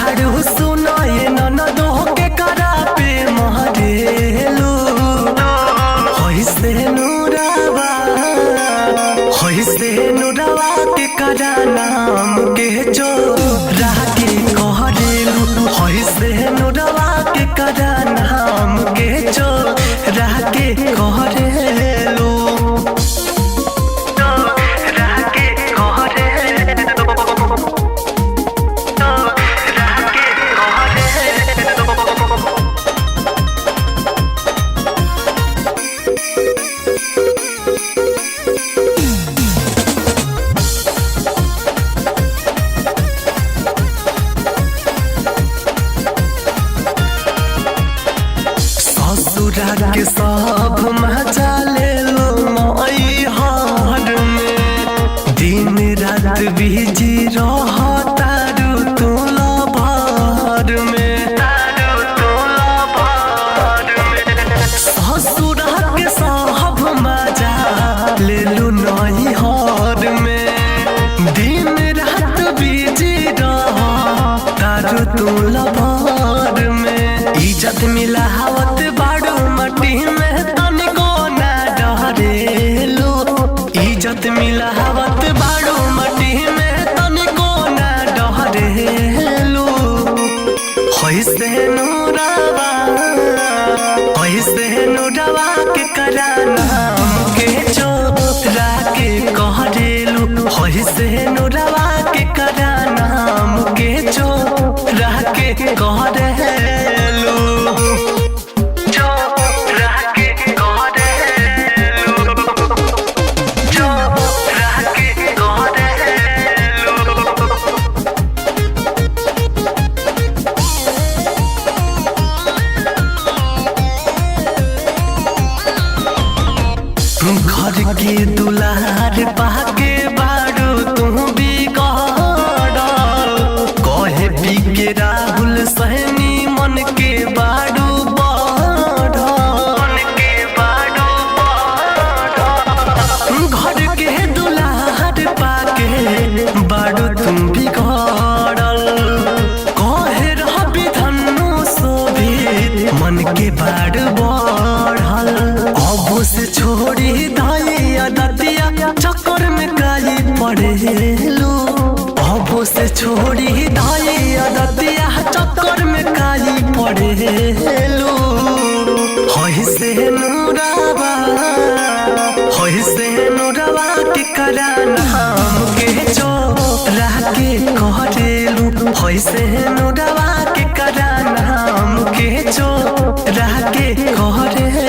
बारू सुनाए ननदो के करा पे महरेलू होइसे नुरावा के करा नाम के जो राके कहरेलू होइसे नुरावा के करा नाम के जो राके कहरेलू के सब मजा ले लो मई हार में दिन रात बिजी रहतारू तोला भर में ससुर के सब मजा ले लो नई हार में दिन रात बिजी रहतारू तोला भर में इज्जत मिलावत बाड़ू मटी में तनिको ना डरेलू इज्जत मिलावत बाड़ू मटी में तनिको ना डरेलू होइसे नुरावा के करा नाम के चोरा के कहरेलू होइसे नुरावा के करा नाम के चोरा के कहरेलू घर के दुलार पाके बारू तू बिगड़ल कहे पी के राहुल सहनी मन के बारू बढ़ल घर के दुलार पाके बारू तू बिगड़ल कहे रवि धनु शोभित मन के बारू बढ़ल अब से छोड़ी दतिया चक्कर में काई पड़ेलू अब से छोड़ी दतिया चक्कर में काई पड़ेलू होइसे नुरावा के करा नाम के चोरा के कहरेलू होइसे नुरावा के करा नाम के चोरा के कहरेलू।